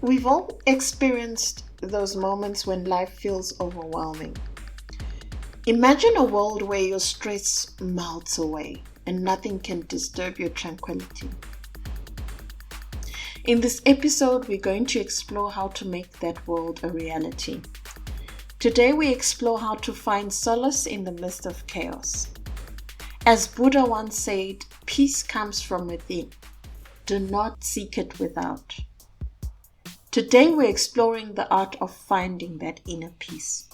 We've all experienced those moments when life feels overwhelming. Imagine a world where your stress melts away and nothing can disturb your tranquility. In this episode, we're going to explore how to make that world a reality. Today, we explore how to find solace in the midst of chaos. As Buddha once said, peace comes from within. Do not seek it without. Today, we're exploring the art of finding that inner peace.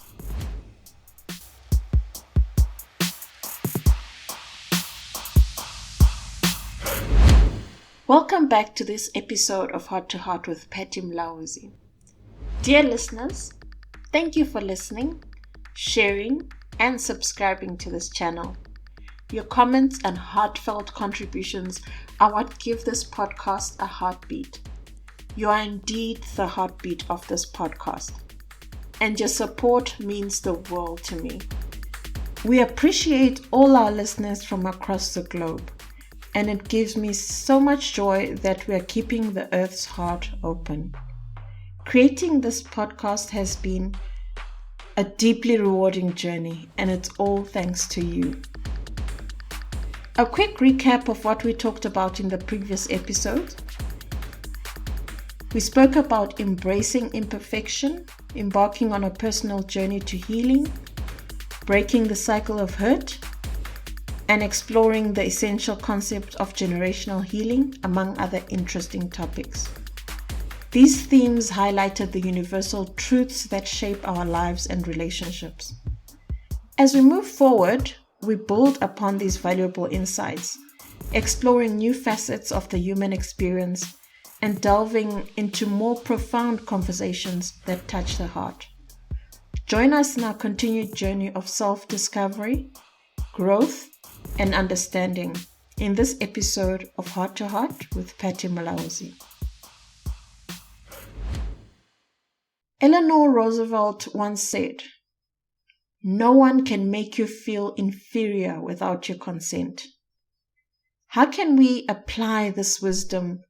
Welcome back to this episode of Heart to Heart with Patty Mlauzi. Dear listeners, thank you for listening, sharing, and subscribing to this channel. Your comments and heartfelt contributions are what give this podcast a heartbeat. You are indeed the heartbeat of this podcast, and your support means the world to me. We appreciate all our listeners from across the globe, and it gives me so much joy that we are keeping the Earth's heart open. Creating this podcast has been a deeply rewarding journey, and it's all thanks to you. A quick recap of what we talked about in the previous episode. We spoke about embracing imperfection, embarking on a personal journey to healing, breaking the cycle of hurt, and exploring the essential concept of generational healing, among other interesting topics. These themes highlighted the universal truths that shape our lives and relationships. As we move forward, we build upon these valuable insights, exploring new facets of the human experience and delving into more profound conversations that touch the heart. Join us in our continued journey of self-discovery, growth, and understanding in this episode of Heart to Heart with Patty Mlauzi. Eleanor Roosevelt once said, "No one can make you feel inferior without your consent." How can we apply this wisdom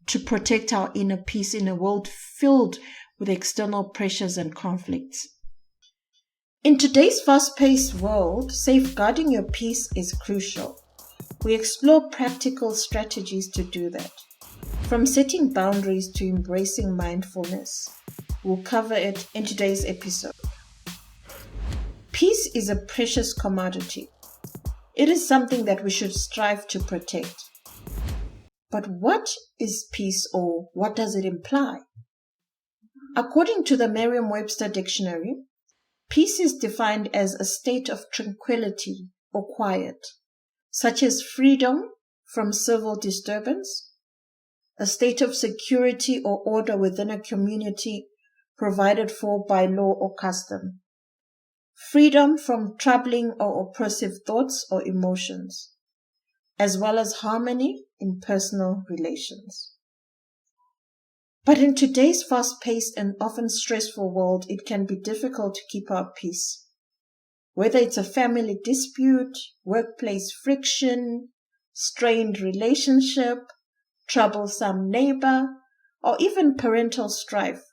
to protect our inner peace in a world filled with external pressures and conflicts? In today's fast-paced world, safeguarding your peace is crucial. We explore practical strategies to do that. From setting boundaries to embracing mindfulness, we'll cover it in today's episode. Peace is a precious commodity. It is something that we should strive to protect. But what is peace, or what does it imply? According to the Merriam-Webster dictionary, peace is defined as a state of tranquility or quiet, such as freedom from civil disturbance, a state of security or order within a community provided for by law or custom, freedom from troubling or oppressive thoughts or emotions, as well as harmony in personal relations. But in today's fast-paced and often stressful world, it can be difficult to keep our peace. Whether it's a family dispute, workplace friction, strained relationship, troublesome neighbor, or even parental strife,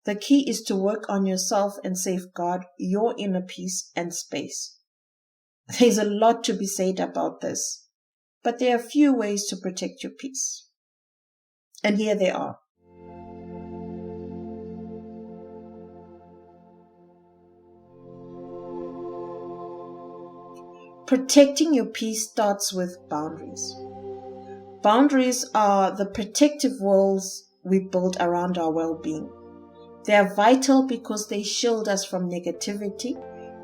the key is to work on yourself and safeguard your inner peace and space. There's a lot to be said about this, but there are a few ways to protect your peace. And here they are. Protecting your peace starts with boundaries. Boundaries are the protective walls we build around our well-being. They are vital because they shield us from negativity,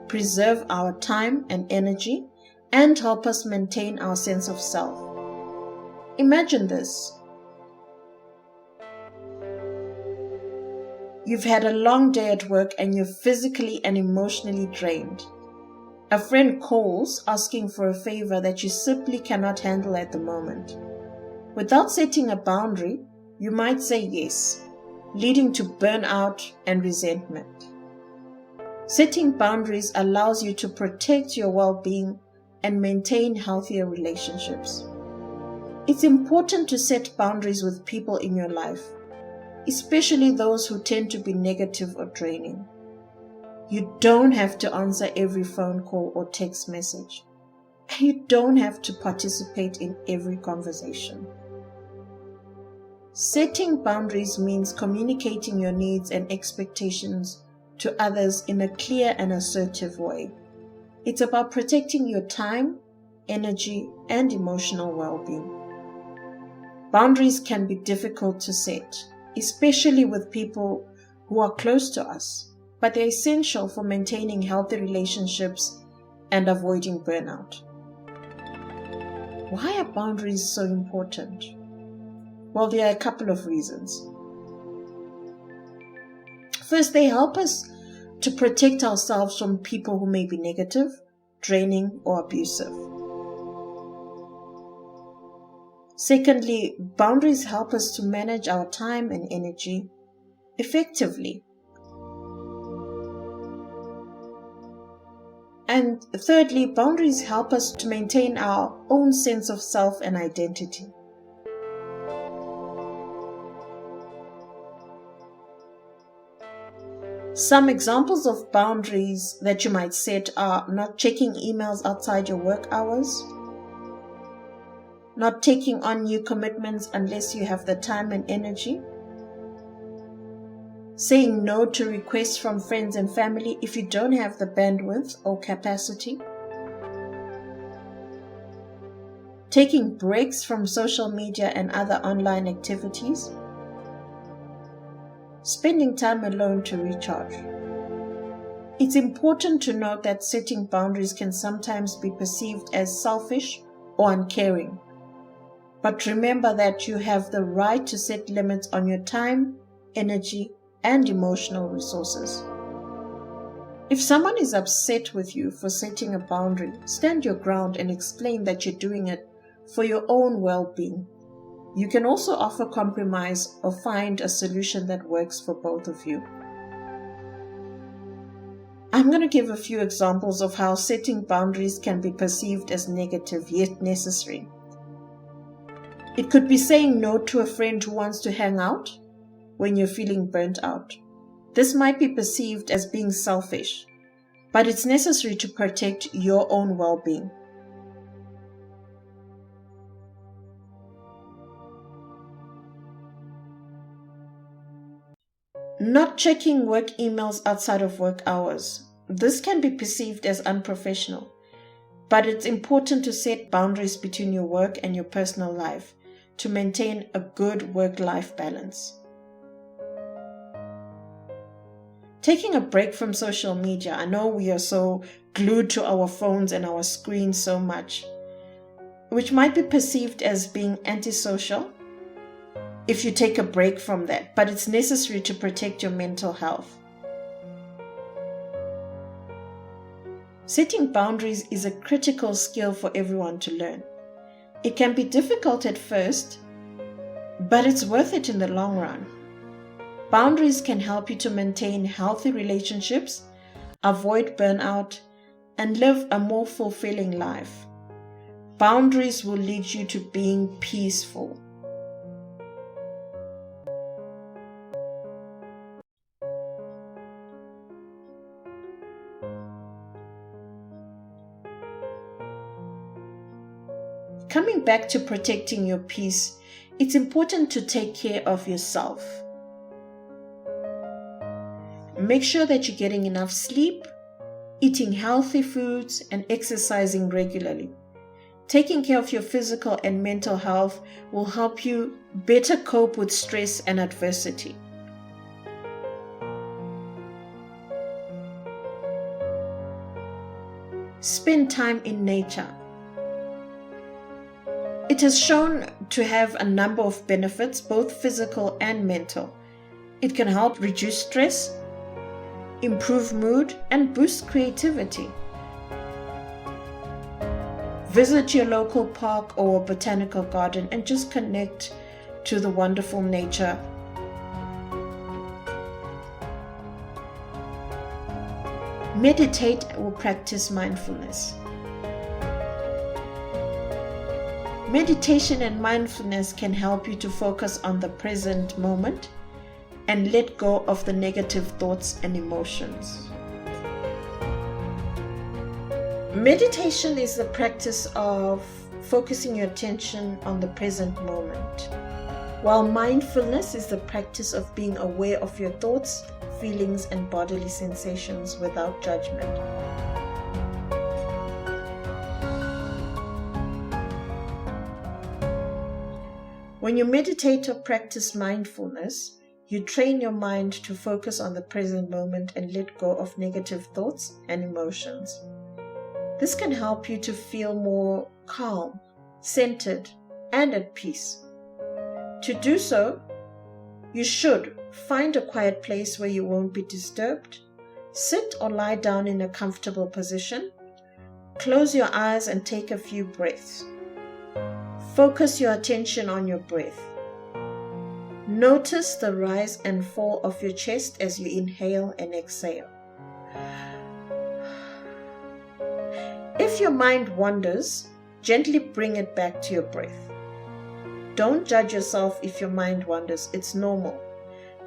preserve our time and energy, and help us maintain our sense of self. Imagine this. You've had a long day at work and you're physically and emotionally drained. A friend calls asking for a favor that you simply cannot handle at the moment. Without setting a boundary, you might say yes, leading to burnout and resentment. Setting boundaries allows you to protect your well-being and maintain healthier relationships. It's important to set boundaries with people in your life. especially those who tend to be negative or draining. You don't have to answer every phone call or text message. And you don't have to participate in every conversation. Setting boundaries means communicating your needs and expectations to others in a clear and assertive way. It's about protecting your time, energy, and emotional well-being. Boundaries can be difficult to set, especially with people who are close to us, but they're essential for maintaining healthy relationships and avoiding burnout. Why are boundaries so important? Well, there are a couple of reasons. First, they help us to protect ourselves from people who may be negative, draining, or abusive. Secondly, boundaries help us to manage our time and energy effectively. And thirdly, boundaries help us to maintain our own sense of self and identity. Some examples of boundaries that you might set are not checking emails outside your work hours, not taking on new commitments unless you have the time and energy, saying no to requests from friends and family if you don't have the bandwidth or capacity, taking breaks from social media and other online activities, spending time alone to recharge. It's important to note that setting boundaries can sometimes be perceived as selfish or uncaring. But remember that you have the right to set limits on your time, energy, and emotional resources. If someone is upset with you for setting a boundary, stand your ground and explain that you're doing it for your own well-being. You can also offer compromise or find a solution that works for both of you. I'm going to give a few examples of how setting boundaries can be perceived as negative yet necessary. It could be saying no to a friend who wants to hang out when you're feeling burnt out. This might be perceived as being selfish, but it's necessary to protect your own well-being. Not checking work emails outside of work hours. This can be perceived as unprofessional, but it's important to set boundaries between your work and your personal life to maintain a good work-life balance. Taking a break from social media. I know we are so glued to our phones and our screens so much, which might be perceived as being antisocial if you take a break from that, but it's necessary to protect your mental health. Setting boundaries is a critical skill for everyone to learn. It can be difficult at first, but it's worth it in the long run. Boundaries can help you to maintain healthy relationships, avoid burnout, and live a more fulfilling life. Boundaries will lead you to being peaceful. Coming back to protecting your peace, it's important to take care of yourself. Make sure that you're getting enough sleep, eating healthy foods, and exercising regularly. Taking care of your physical and mental health will help you better cope with stress and adversity. Spend time in nature. It has shown to have a number of benefits, both physical and mental. It can help reduce stress, improve mood, and boost creativity. Visit your local park or botanical garden and just connect to the wonderful nature. Meditate or practice mindfulness. Meditation and mindfulness can help you to focus on the present moment, and let go of the negative thoughts and emotions. Meditation is the practice of focusing your attention on the present moment, while mindfulness is the practice of being aware of your thoughts, feelings, and bodily sensations without judgment. When you meditate or practice mindfulness, you train your mind to focus on the present moment and let go of negative thoughts and emotions. This can help you to feel more calm, centered, and at peace. To do so, you should find a quiet place where you won't be disturbed, sit or lie down in a comfortable position, close your eyes and take a few breaths. Focus your attention on your breath. Notice the rise and fall of your chest as you inhale and exhale. If your mind wanders, gently bring it back to your breath. Don't judge yourself if your mind wanders. It's normal.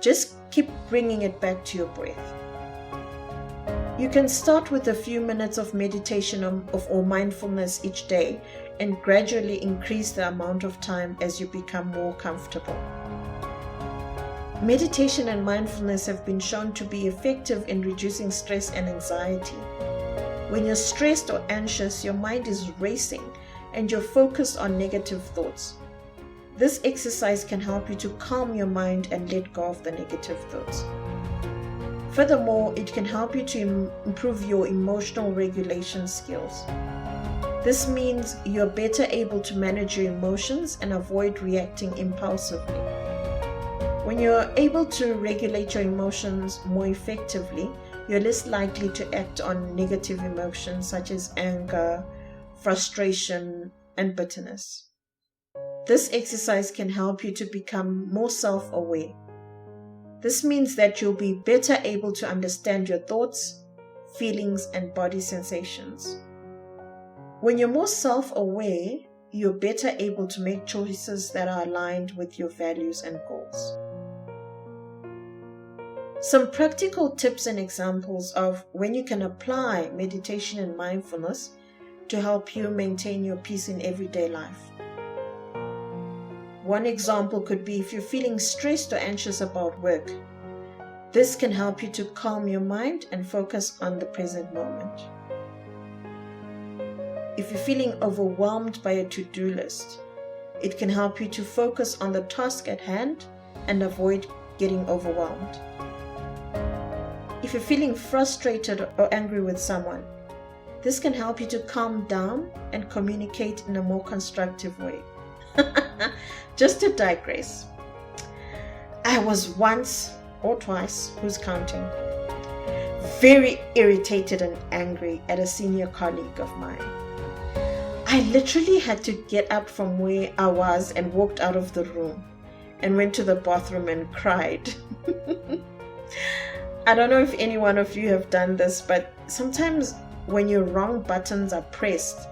Just keep bringing it back to your breath. You can start with a few minutes of meditation or mindfulness each day and gradually increase the amount of time as you become more comfortable. Meditation and mindfulness have been shown to be effective in reducing stress and anxiety. When you're stressed or anxious, your mind is racing and you're focused on negative thoughts. This exercise can help you to calm your mind and let go of the negative thoughts. Furthermore, it can help you to improve your emotional regulation skills. This means you're better able to manage your emotions and avoid reacting impulsively. When you're able to regulate your emotions more effectively, you're less likely to act on negative emotions such as anger, frustration, and bitterness. This exercise can help you to become more self-aware. This means that you'll be better able to understand your thoughts, feelings, and body sensations. When you're more self-aware, you're better able to make choices that are aligned with your values and goals. Some practical tips and examples of when you can apply meditation and mindfulness to help you maintain your peace in everyday life. One example could be if you're feeling stressed or anxious about work. This can help you to calm your mind and focus on the present moment. If you're feeling overwhelmed by a to-do list, it can help you to focus on the task at hand and avoid getting overwhelmed. If you're feeling frustrated or angry with someone, this can help you to calm down and communicate in a more constructive way. Just to digress, I was once or twice, who's counting, very irritated and angry at a senior colleague of mine. I literally had to get up from where I was and walked out of the room and went to the bathroom and cried. I don't know if any one of you have done this, but sometimes when your wrong buttons are pressed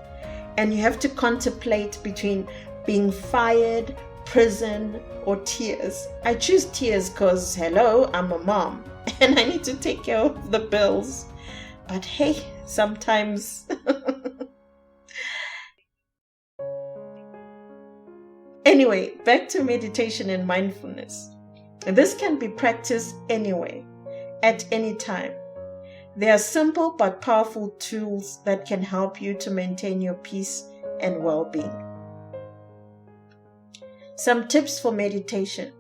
and you have to contemplate between being fired, prison, or tears. I choose tears because, hello, I'm a mom and I need to take care of the bills. But hey, sometimes... Anyway, back to meditation and mindfulness. This can be practiced anywhere, at any time. They are simple but powerful tools that can help you to maintain your peace and well-being. Some tips for meditation.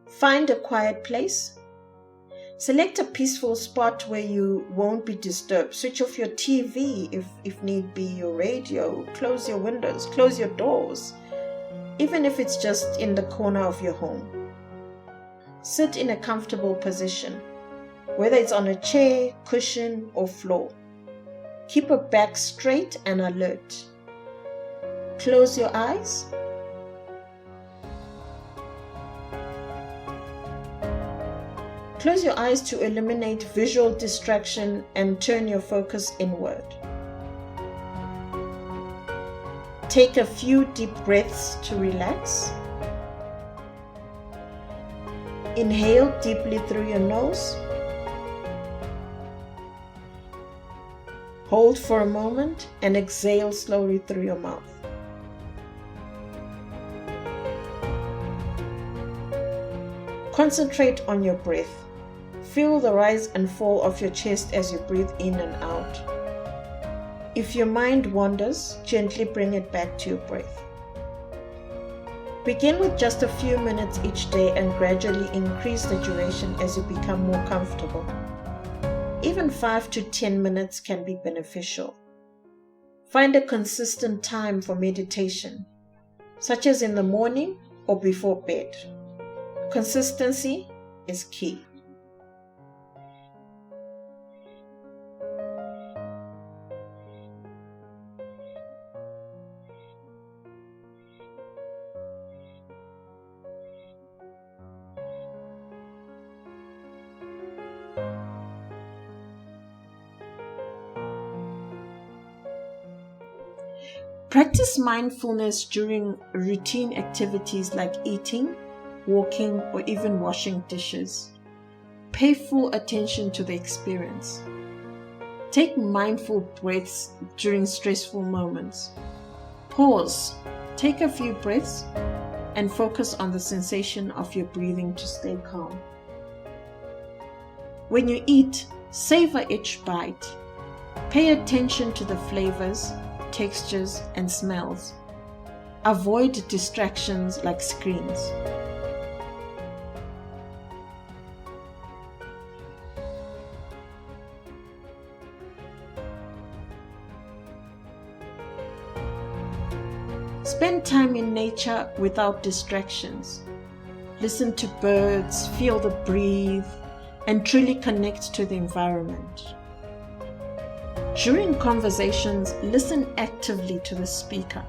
Find a quiet place. Select a peaceful spot where you won't be disturbed. Switch off your TV if need be, your radio. Close your windows, close your doors, even if it's just in the corner of your home. Sit in a comfortable position, whether it's on a chair, cushion, or floor. Keep your back straight and alert. Close your eyes. Close your eyes to eliminate visual distraction and turn your focus inward. Take a few deep breaths to relax. Inhale deeply through your nose. Hold for a moment and exhale slowly through your mouth. Concentrate on your breath. Feel the rise and fall of your chest as you breathe in and out. If your mind wanders, gently bring it back to your breath. Begin with just a few minutes each day and gradually increase the duration as you become more comfortable. Even 5 to 10 minutes can be beneficial. Find a consistent time for meditation, such as in the morning or before bed. Consistency is key. Practice mindfulness during routine activities like eating, walking, or even washing dishes. Pay full attention to the experience. Take mindful breaths during stressful moments. Pause, take a few breaths, and focus on the sensation of your breathing to stay calm. When you eat, savor each bite. Pay attention to the flavors, textures, and smells. Avoid distractions like screens. Spend time in nature without distractions. Listen to birds, feel the breeze, and truly connect to the environment. During conversations, listen actively to the speaker.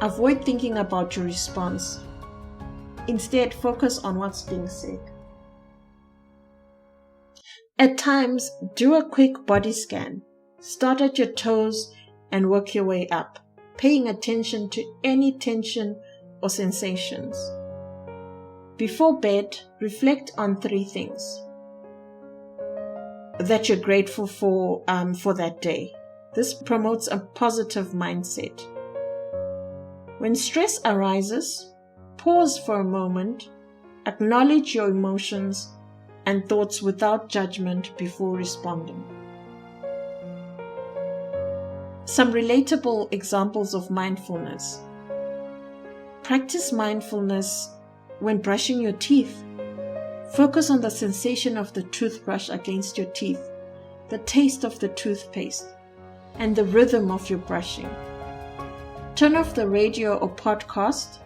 Avoid thinking about your response. Instead, focus on what's being said. At times, do a quick body scan. Start at your toes and work your way up, paying attention to any tension or sensations. Before bed, reflect on 3 things that you're grateful for that day. This promotes a positive mindset. When stress arises, pause for a moment, acknowledge your emotions and thoughts without judgment before responding. Some relatable examples of mindfulness. Practice mindfulness when brushing your teeth. Focus on the sensation of the toothbrush against your teeth, the taste of the toothpaste, and the rhythm of your brushing. Turn off the radio or podcast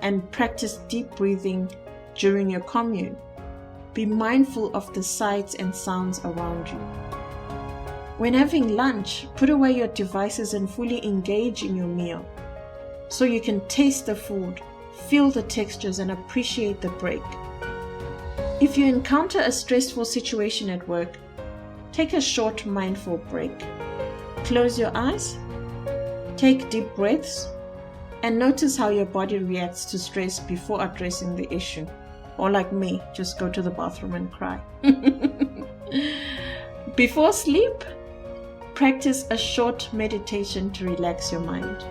and practice deep breathing during your commune. Be mindful of the sights and sounds around you. When having lunch, put away your devices and fully engage in your meal so you can taste the food, feel the textures, and appreciate the break. If you encounter a stressful situation at work, take a short mindful break. Close your eyes, take deep breaths, and notice how your body reacts to stress before addressing the issue. Or like me, just go to the bathroom and cry. Before sleep, practice a short meditation to relax your mind.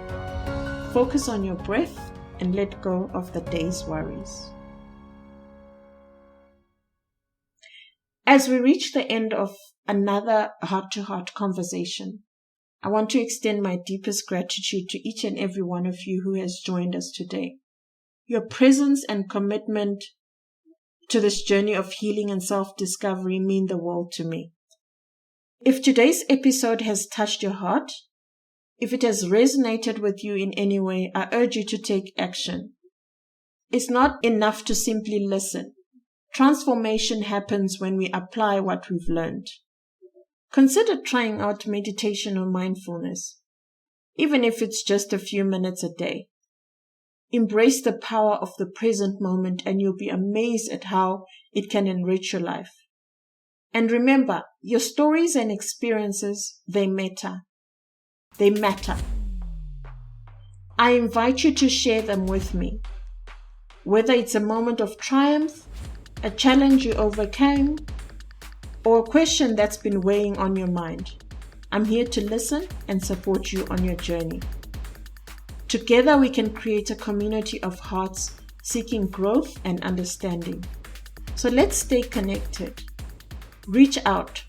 Focus on your breath and let go of the day's worries. As we reach the end of another heart-to-heart conversation, I want to extend my deepest gratitude to each and every one of you who has joined us today. Your presence and commitment to this journey of healing and self-discovery mean the world to me. If today's episode has touched your heart, if it has resonated with you in any way, I urge you to take action. It's not enough to simply listen. Transformation happens when we apply what we've learned. Consider trying out meditation or mindfulness, even if it's just a few minutes a day. Embrace the power of the present moment and you'll be amazed at how it can enrich your life. And remember, your stories and experiences, they matter. They matter. I invite you to share them with me. Whether it's a moment of triumph, a challenge you overcame, or a question that's been weighing on your mind. I'm here to listen and support you on your journey. Together we can create a community of hearts seeking growth and understanding. So let's stay connected. Reach out,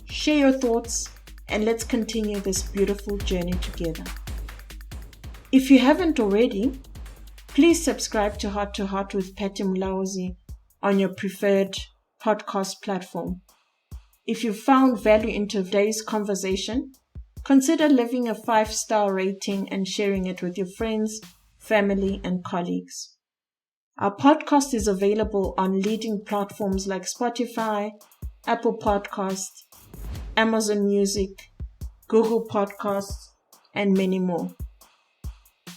share your thoughts, and let's continue this beautiful journey together. If you haven't already, please subscribe to Heart with Patty Mlauzi on your preferred podcast platform. If you found value in today's conversation, consider leaving a 5-star rating and sharing it with your friends, family, and colleagues. Our podcast is available on leading platforms like Spotify, Apple Podcasts, Amazon Music, Google Podcasts, and many more.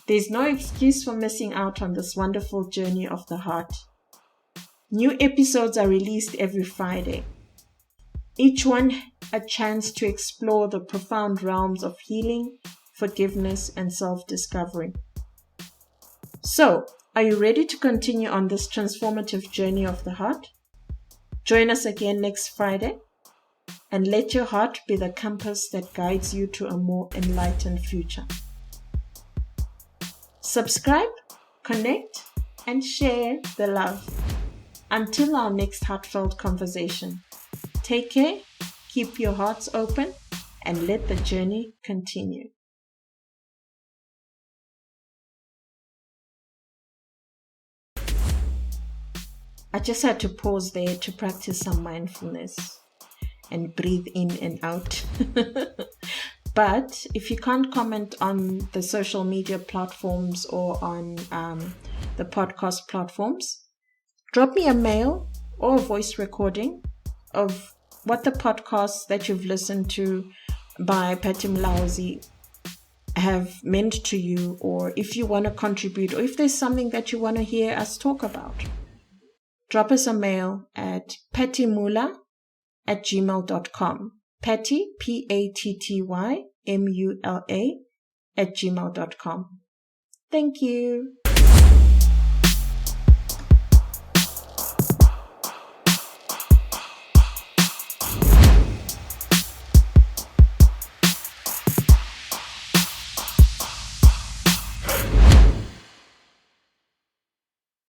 There's no excuse for missing out on this wonderful journey of the heart. New episodes are released every Friday. Each one a chance to explore the profound realms of healing, forgiveness, and self-discovery. So, are you ready to continue on this transformative journey of the heart? Join us again next Friday, and let your heart be the compass that guides you to a more enlightened future. Subscribe, connect, and share the love. Until our next heartfelt conversation. Take care, keep your hearts open, and let the journey continue. I just had to pause there to practice some mindfulness and breathe in and out. But if you can't comment on the social media platforms or on the podcast platforms, drop me a mail or a voice recording of what the podcasts that you've listened to by Patty Mlauzi have meant to you, or if you want to contribute, or if there's something that you want to hear us talk about. Drop us a mail at pattymula@gmail.com. Patty, PATTYMULA @gmail.com. Thank you.